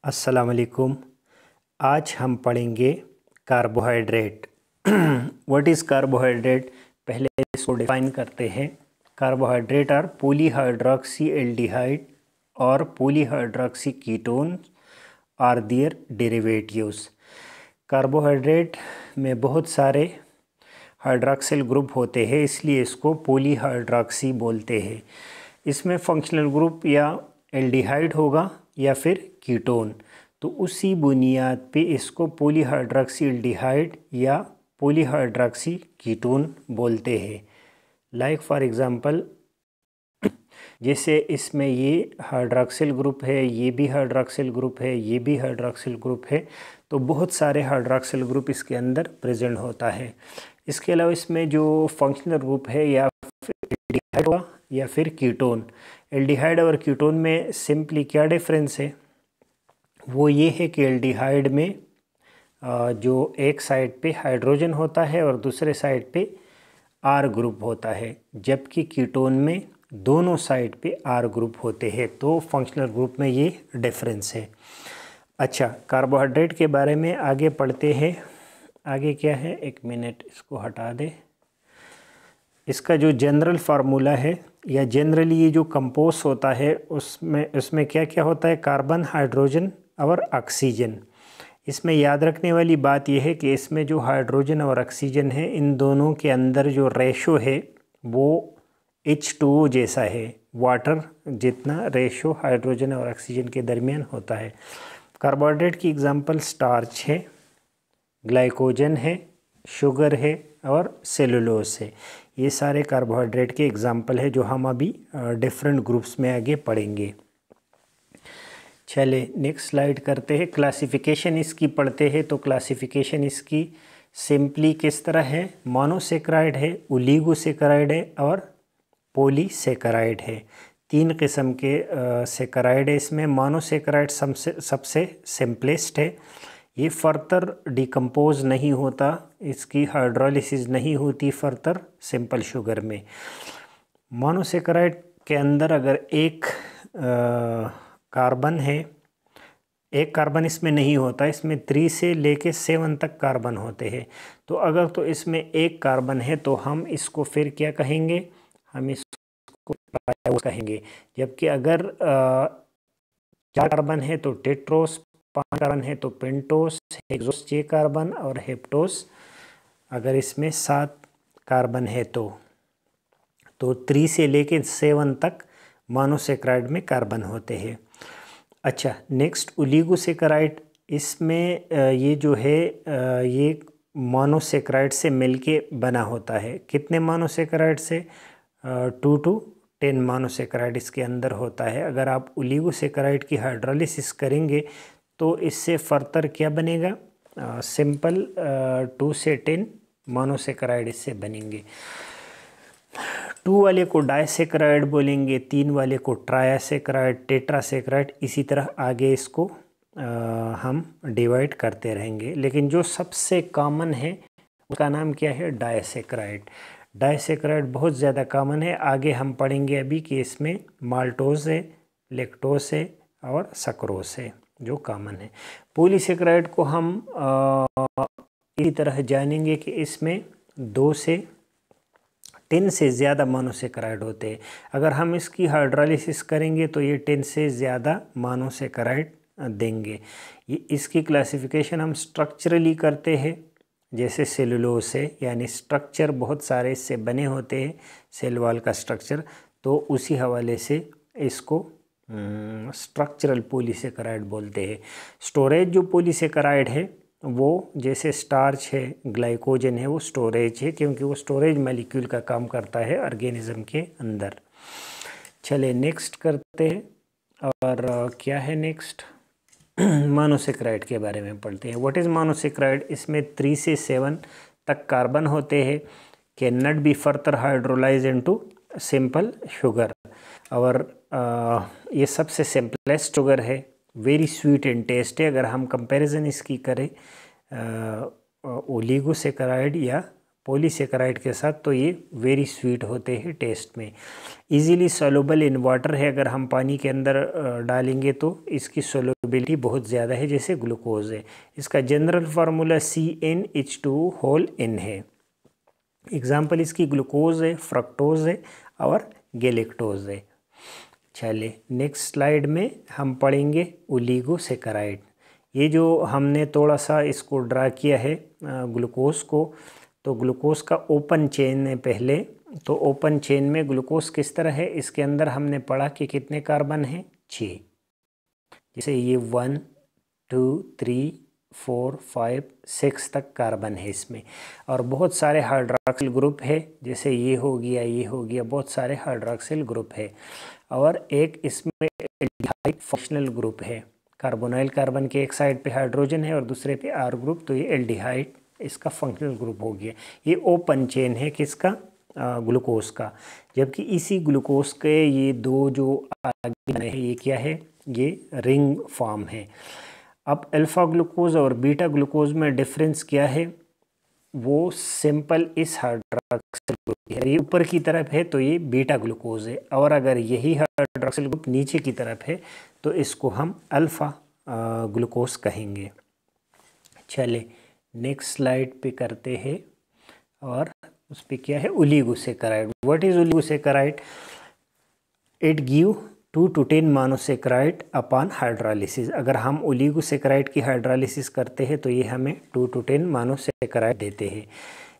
अस्सलाम वालेकुम। आज हम पढ़ेंगे कार्बोहाइड्रेट। What is carbohydrate? पहले इसको डिफाइन करते हैं। कार्बोहाइड्रेट आर पॉलीहाइड्रोक्सी एल्डिहाइड और polyhydroxy ketone are their derivatives. Carbohydrate में बहुत सारे हाइड्रॉक्सिल ग्रुप होते हैं, इसलिए इसको पॉलीहाइड्रोक्सी बोलते हैं। इसमें फंक्शनल ग्रुप या एल्डिहाइड होगा या फिर कीटोन, तो उसी बुनियाद पे इसको पॉलीहाइड्रोक्सी एल्डिहाइड या पॉलीहाइड्रोक्सी कीटोन बोलते हैं। लाइक फॉर एग्जांपल, जैसे इसमें ये हाइड्रॉक्सिल ग्रुप है, ये भी हाइड्रॉक्सिल ग्रुप है, ये भी हाइड्रॉक्सिल ग्रुप है, तो बहुत सारे हाइड्रॉक्सिल ग्रुप इसके अंदर प्रेजेंट होता है। इसके अलावा इसमें जो फंक्शनल ग्रुप है या फिर एल्डिहाइड होगा या फिर कीटोन। एल्डिहाइड और कीटोन में सिंपली क्या डिफरेंस है? वो ये है कि एल्डिहाइड में जो एक साइड पे हाइड्रोजन होता है और दूसरे साइड पे आर ग्रुप होता है, जबकि कीटोन में दोनों साइड पे आर ग्रुप होते हैं। तो फंक्शनल ग्रुप में ये डिफरेंस है। अच्छा, कार्बोहाइड्रेट के बारे में आगे पढ़ते हैं। आगे क्या है, एक मिनट इसको हटा दे। इसका जो जनरल फार्मूला है या जनरली ये जो कंपोज होता है उसमें क्या क्या होता है? कार्बन, हाइड्रोजन और ऑक्सीजन। इसमें याद रखने वाली बात यह है कि इसमें जो हाइड्रोजन और ऑक्सीजन है, इन दोनों के अंदर जो रेशो है वो H2O जैसा है, वाटर जितना रेशो हाइड्रोजन और ऑक्सीजन के दरमियान होता है। कार्बोहाइड्रेट की एग्जांपल स्टार्च है, ग्लाइकोजन है, शुगर है और सेलुलोज है। ये सारे कार्बोहाइड्रेट के एग्जांपल है जो हम अभी डिफरेंट ग्रुप्स में आगे पढ़ेंगे। चले नेक्स्ट स्लाइड करते हैं। क्लासिफिकेशन इसकी पढ़ते हैं। तो क्लासिफिकेशन इसकी सिंपली किस तरह है? मोनोसेक्राइड है, ओलिगोसेक्राइड है और पॉलीसेक्राइड है। तीन किस्म के सेक्राइड है इसमें। मोनोसेक्राइड सबसे सिंपलेस्ट है। ये फर्दर डिकम्पोज नहीं होता, इसकी हाइड्रोलिसिस नहीं होती फर्दर सिंपल शुगर में। मोनोसेक्राइड के अंदर अगर एक कार्बन है, एक कार्बन इसमें नहीं होता, इसमें 3 से लेके 7 तक कार्बन होते हैं। तो अगर तो इसमें एक कार्बन है तो हम इसको फिर क्या कहेंगे? हम इसको ट्रायोस कहेंगे। जबकि अगर 4 कार्बन है तो टेट्रोस, 5 कार्बन है तो पेंटोस, हेक्सोस 6 कार्बन और हेप्टोस अगर इसमें 7 कार्बन है तो 3 से लेके 7 तक मोनोसेक्राइड में कार्बन होते हैं। अच्छा, नेक्स्ट ओलिगोसेक्राइड। इसमें ये जो है ये मोनोसेक्राइड से मिलके बना होता है। कितने मोनोसेक्राइड से? 2 to 10 मोनोसेक्राइड इसके अंदर होता है। अगर आप ओलिगोसेक्राइड की हाइड्रोलिसिस करेंगे तो इससे फर्दर क्या बनेगा? सिंपल 2 से 10 मोनोसेक्राइड इससे बनेंगे। 2 वाले को डाइसेक्राइड बोलेंगे, 3 वाले को ट्राइसेक्राइड, टेट्रासेक्राइड, इसी तरह आगे इसको हम डिवाइड करते रहेंगे। लेकिन जो सबसे कॉमन है उसका नाम क्या है? डाइसेक्राइड। डाइसेक्राइड बहुत ज़्यादा कॉमन है। आगे हम पढ़ेंगे अभी कि इसमें माल्टोज है, लैक्टोज है और सक्रोज है जो कॉमन है। पॉलीसेक्राइड को हम इसी तरह जानेंगे कि इसमें 2 से 10 से ज़्यादा मोनोसेक्राइड होते हैं। अगर हम इसकी हाइड्रोलिसिस करेंगे तो ये 10 से ज़्यादा मोनोसेक्राइड देंगे। ये इसकी क्लासिफिकेशन हम स्ट्रक्चरली करते हैं, जैसे सेलुलोज से, यानी स्ट्रक्चर बहुत सारे इससे बने होते हैं, सेल वॉल का स्ट्रक्चर, तो उसी हवाले से इसको स्ट्रक्चरल पॉलीसेक्राइड बोलते हैं। स्टोरेज जो पॉलीसेक्राइड है वो जैसे स्टार्च है, ग्लाइकोजन है, वो स्टोरेज है क्योंकि वो स्टोरेज मॉलिक्यूल का काम करता है ऑर्गेनिज्म के अंदर। चले नेक्स्ट करते हैं। और क्या है नेक्स्ट? मोनोसेक्राइड के बारे में पढ़ते हैं। What is monosaccharide? इसमें 3 से 7 तक कार्बन होते हैं, can not be further hydrolyse into simple sugar. और ये सबसे सिंपलेस्ट शुगर है, वेरी स्वीट इन टेस्ट है। अगर हम कंपैरिजन इसकी करें ओलिगोसेक्राइड या पॉलीसेक्राइड के साथ तो ये वेरी स्वीट होते हैं टेस्ट में। इजीली सोलुबल इन वाटर है, अगर हम पानी के अंदर डालेंगे तो इसकी सोलुबिलिटी सोल्युबिलिटी बहुत ज़्यादा है जैसे ग्लूकोज है। इसका जनरल फार्मूला CnH2n है। एग्जाम्पल इसकी ग्लूकोज है, फ्रक्टोज है और गैलेक्टोज है। चलिए नेक्स्ट स्लाइड में हम पढ़ेंगे ओलिगोसैकेराइड। ये जो हमने थोड़ा सा इसको ड्रा किया है ग्लूकोज को, तो ग्लूकोज का ओपन चेन है पहले। तो ओपन चेन में ग्लूकोज किस तरह है, इसके अंदर हमने पढ़ा कि कितने कार्बन हैं, 6। जैसे ये 1 2 3 4 5 6 तक कार्बन है इसमें, और बहुत सारे हाइड्रॉक्सिल ग्रुप है, जैसे ये हो गया, ये हो गया, बहुत सारे हाइड्रॉक्सिल ग्रुप है। और एक इसमें एल्डिहाइड फंक्शनल ग्रुप है। कार्बोनाइल कार्बन के एक साइड पे हाइड्रोजन है और दूसरे पे R ग्रुप, तो ये एल्डिहाइड इसका फंक्शनल ग्रुप हो गया। ये ओपन चेन है किसका, ग्लूकोज का। जबकि इसी ग्लूकोज के ये दो जो आगे बने हैं ये क्या है, ये रिंग फॉर्म है। अब अल्फा ग्लूकोज और बीटा ग्लूकोज में डिफरेंस क्या है, वो सिंपल इस हाइड्रॉक्सिल ग्रुप है। ये ऊपर की तरफ है तो ये बीटा ग्लूकोज है, और अगर यही हाइड्रॉक्सिल ग्रुप नीचे की तरफ है तो इसको हम अल्फा ग्लूकोज कहेंगे। चले नेक्स्ट स्लाइड पे करते हैं, और उस पे क्या है, oligosaccharide. What is oligosaccharide? It give 2 to 10 monosaccharide upon hydrolysis. अगर हम ओलिगोसैकेराइड की हाइड्रोलिसिस करते हैं तो ये हमें 2 to 10 मोनोसैकेराइड देते हैं।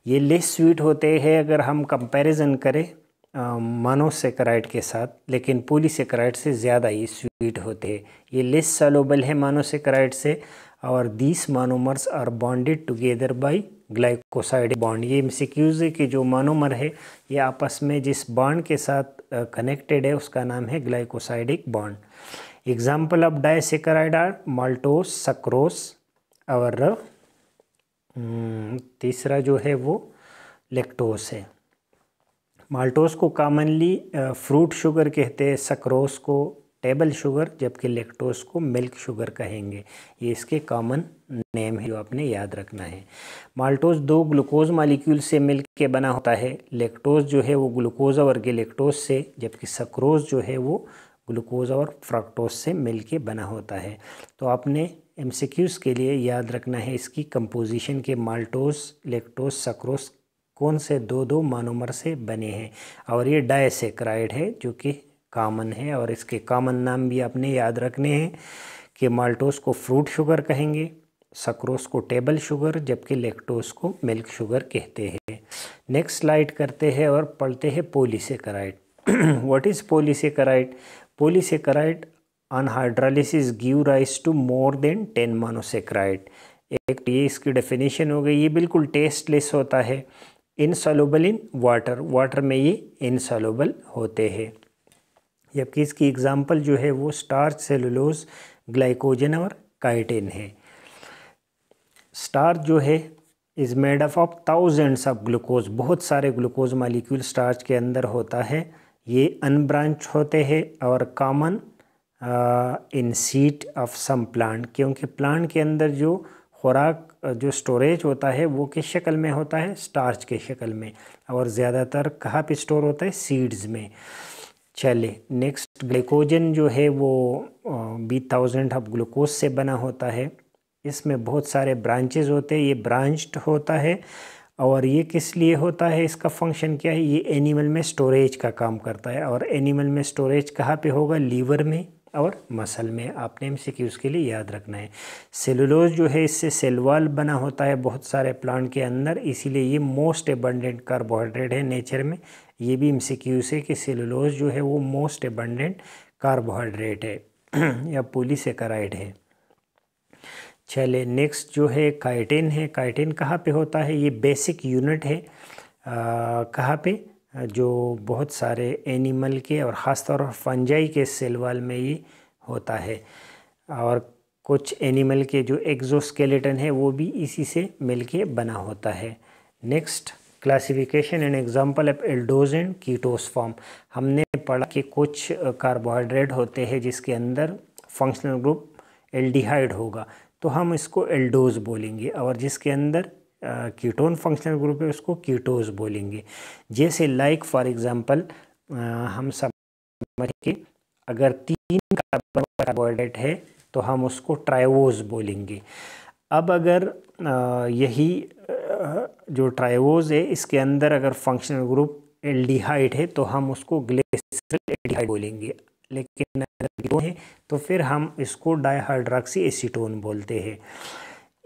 ये लेस स्वीट होते हैं अगर हम कंपैरिजन करें मोनोसैकेराइड के साथ, लेकिन पॉलीसैकेराइड से ज़्यादा ये स्वीट होते हैं। ये लेस सॉल्युबल है मोनोसैकेराइड से, और these monomers are bonded together by glycosidic bond. ये एमसीक्यूज है कि जो मोनोमर है ये आपस में जिस बॉन्ड के साथ कनेक्टेड है उसका नाम है glycosidic bond. Example of disaccharide are maltose, sucrose, और तीसरा जो है वो लैक्टोस है। माल्टोस को कॉमनली फ्रूट शुगर कहते हैं, सक्रोस को टेबल शुगर, जबकि लैक्टोस को मिल्क शुगर कहेंगे। ये इसके कॉमन नेम है जो आपने याद रखना है। माल्टोस 2 ग्लूकोज मॉलिक्यूल से मिलके बना होता है। लैक्टोस जो है वो ग्लूकोज और गैलेक्टोज से, जबकि सक्रोज जो है वो ग्लूकोज और फ्रक्टोज से मिलके बना होता है। तो आपने एमसीक्यूज के लिए याद रखना है इसकी कंपोजिशन के माल्टोस, लैक्टोस, सक्रोज कौन से 2 मोनोमर से बने हैं, और ये डाइसैकेराइड है जो कि कॉमन है। और इसके कॉमन नाम भी आपने याद रखने हैं कि माल्टोस को फ्रूट शुगर कहेंगे, सक्रोस को टेबल शुगर, जबकि लैक्टोस को मिल्क शुगर कहते हैं। नेक्स्ट स्लाइड करते हैं और पढ़ते हैं polysaccharide. What is polysaccharide? Polysaccharide on hydrolysis give rise to more than 10 monosaccharide. एक ये इसकी डेफिनेशन हो गई। ये बिल्कुल टेस्टलेस होता है, इनसॉल्युबल इन वाटर, वाटर में ये इनसॉल्युबल होते हैं। जबकि इसकी एग्जाम्पल जो है वो स्टार्च, सेलुलोज, ग्लाइकोजन और काइटिन है। स्टार्च जो है is made up of thousands of glucose, बहुत सारे ग्लूकोज मॉलिक्यूल स्टार्च के अंदर होता है। ये अनब्रांच होते हैं और common in seed of some plant, क्योंकि प्लांट के अंदर जो खुराक जो स्टोरेज होता है वो किस शक्ल में होता है, स्टार्च के शक्ल में, और ज़्यादातर कहाँ पे स्टोर होता है, सीड्स में। चले नेक्स्ट, ग्लाइकोजन जो है वो 20,000 ऑफ ग्लूकोज से बना होता है। इसमें बहुत सारे ब्रांचेज होते हैं, ये ब्रांच्ड होता है। और ये किस लिए होता है, इसका फंक्शन क्या है, ये एनिमल में स्टोरेज का काम करता है। और एनिमल में स्टोरेज कहाँ पे होगा, लीवर में और मसल में। आपने एमसीक्यूज़ के लिए याद रखना है। सेलुलोज जो है इससे सेल वॉल बना होता है बहुत सारे प्लांट के अंदर, इसीलिए ये मोस्ट एबंडेंट कार्बोहाइड्रेट है नेचर में। ये भी एमसीक्यूज़ है कि सेलुलोज जो है वो मोस्ट एबंडेंट कार्बोहाइड्रेट है या पॉलीसैकेराइड है। चले नेक्स्ट जो है काइटिन है। काइटिन कहाँ पे होता है, ये बेसिक यूनिट है कहाँ पे, जो बहुत सारे एनिमल के और ख़ासतौर पर फंजाई के सेल वॉल में ये होता है। और कुछ एनिमल के जो एक्सोस्केलेटन है वो भी इसी से मिलके बना होता है। Next, classification and example of aldose and ketose form. हमने पढ़ा कि कुछ कार्बोहाइड्रेट होते हैं जिसके अंदर फंक्शनल ग्रुप एल्डिहाइड होगा, तो हम इसको एल्डोज बोलेंगे, और जिसके अंदर कीटोन फंक्शनल ग्रुप है उसको कीटोज बोलेंगे। जैसे लाइक फॉर एग्जांपल हम समझ के अगर 3 कार्बोहाइड्रेट है तो हम उसको ट्राइवोज बोलेंगे। अब अगर यही जो ट्राइवोज है इसके अंदर अगर फंक्शनल ग्रुप एल्डिहाइड है तो हम उसको ग्लिसरॉल एल्डिहाइड बोलेंगे, लेकिन अगर कीटोन है तो फिर हम इसको डाइहाइड्रॉक्सी एसीटोन बोलते हैं।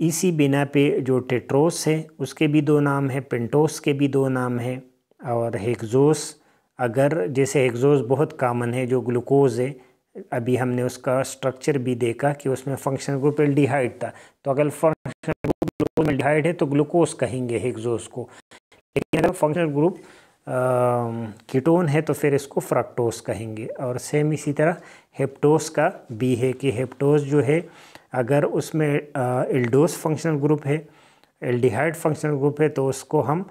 इसी बिना पे जो टेट्रोस है उसके भी दो नाम है, पेंटोस के भी दो नाम है, और हेक्सोस, अगर जैसे हेक्सोस बहुत कॉमन है जो ग्लूकोज है, अभी हमने उसका स्ट्रक्चर भी देखा कि उसमें फंक्शनल ग्रुप एल्डिहाइड था, तो अगर फंक्शनल ग्रुप ग्लूकोज एल्डिहाइड है तो ग्लूकोज कहेंगे हेक्सोस को, लेकिन अगर फंक्शनल ग्रुप कीटोन है तो फिर इसको फ्रक्टोस कहेंगे। और सेम इसी तरह हेप्टोस का भी है कि हेप्टोस जो है अगर उसमें एल्डोस फंक्शनल ग्रुप है, एल्डिहाइड फंक्शनल ग्रुप है, तो उसको हम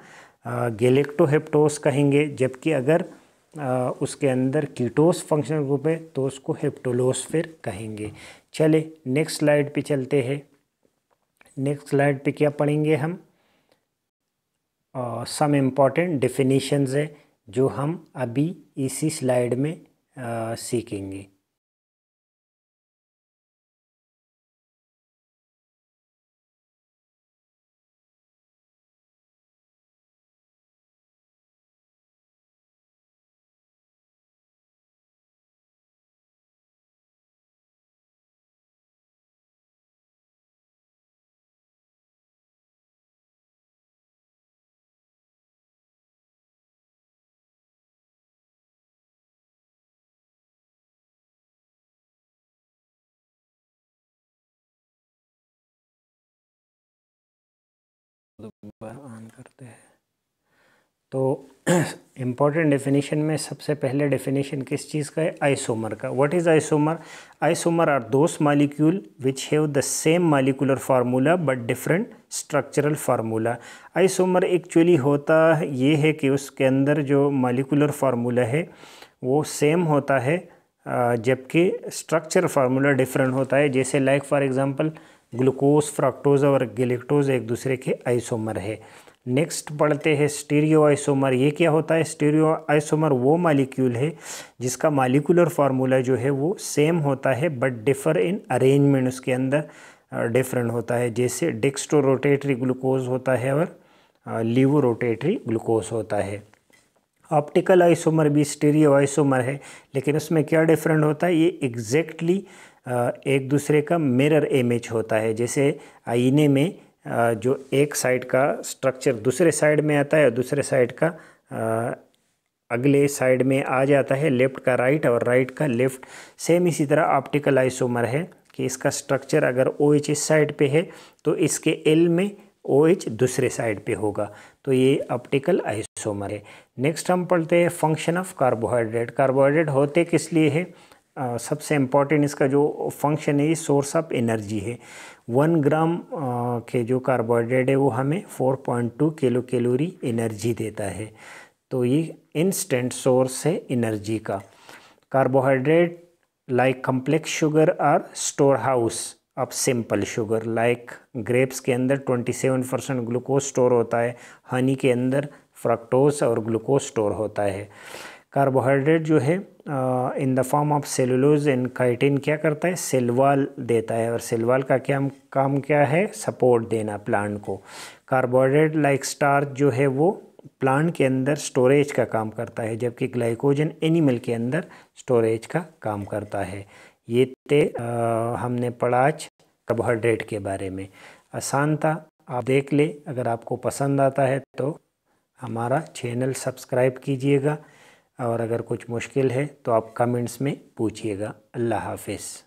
गैलेक्टोहेप्टोस कहेंगे, जबकि अगर उसके अंदर कीटोस फंक्शनल ग्रुप है तो उसको हेप्टोलोस फिर कहेंगे। चले नेक्स्ट स्लाइड पे चलते हैं। नेक्स्ट स्लाइड पे क्या पढ़ेंगे हम, सम इम्पॉर्टेंट डेफिनेशंस है जो हम अभी इसी स्लाइड में सीखेंगे। दोबारा ऑन करते हैं। तो इम्पॉर्टेंट डेफिनेशन में सबसे पहले डेफिनेशन किस चीज़ का है, आइसोमर का। What is isomer? Isomer are those molecule which have the same molecular formula but different structural formula. Isomer actually होता ये है कि उसके अंदर जो मॉलिक्यूलर फार्मूला है वो सेम होता है, जबकि स्ट्रक्चर फार्मूला डिफरेंट होता है। जैसे like for example glucose, fructose और गैलेक्टोज एक दूसरे के आइसोमर है। नेक्स्ट पढ़ते हैं स्टीरियो आइसोमर। ये क्या होता है? स्टीरियो आइसोमर वो मॉलिक्यूल है जिसका मॉलिक्यूलर फार्मूला जो है वो सेम होता है बट डिफर इन अरेंजमेंट उसके अंदर डिफरेंट होता है। जैसे डेक्स्ट्रो रोटेटरी ग्लूकोज होता है और लीवो रोटेटरी ग्लूकोज होता है। ऑप्टिकल आइसोमर भी स्टीरियो आइसोमर है, लेकिन उसमें क्या डिफरेंट होता है, ये एग्जैक्टली एक दूसरे का मिरर इमेज होता है। जैसे आईने में जो एक साइड का स्ट्रक्चर दूसरे साइड में आता है और दूसरे साइड का अगले साइड में आ जाता है, लेफ़्ट का राइट और राइट का लेफ़्ट। सेम इसी तरह ऑप्टिकल आइसोमर है कि इसका स्ट्रक्चर अगर OH इस साइड पे है तो इसके L में OH दूसरे साइड पे होगा, तो ये ऑप्टिकल आइसोमर है। नेक्स्ट हम पढ़ते हैं फंक्शन ऑफ कार्बोहाइड्रेट। कार्बोहाइड्रेट होते किस लिए है? सबसे इम्पॉर्टेंट इसका जो फंक्शन है ये सोर्स ऑफ एनर्जी है। 1 ग्राम के जो कार्बोहाइड्रेट है वो हमें 4.2 किलो कैलोरी एनर्जी देता है, तो ये इंस्टेंट सोर्स है एनर्जी का। Carbohydrate like complex sugar are store house of simple sugar. Like grapes के अंदर 27% ग्लूकोज स्टोर होता है, हनी के अंदर फ्रक्टोज और ग्लूकोज स्टोर होता है। कार्बोहाइड्रेट जो है in the form of cellulose and chitin क्या करता है, सेल वॉल देता है, और सेल वॉल का क्या काम क्या है, सपोर्ट देना प्लांट को। कार्बोहाइड्रेट लाइक स्टार्च जो है वो प्लांट के अंदर स्टोरेज का काम करता है, जबकि ग्लाइकोजन एनिमल के अंदर स्टोरेज का काम करता है। ये हमने पढ़ा आज कार्बोहाइड्रेट के बारे में। आसान था, आप देख ले। अगर आपको पसंद आता है तो हमारा चैनल सब्सक्राइब कीजिएगा, और अगर कुछ मुश्किल है तो आप कमेंट्स में पूछिएगा। अल्लाह हाफिज़।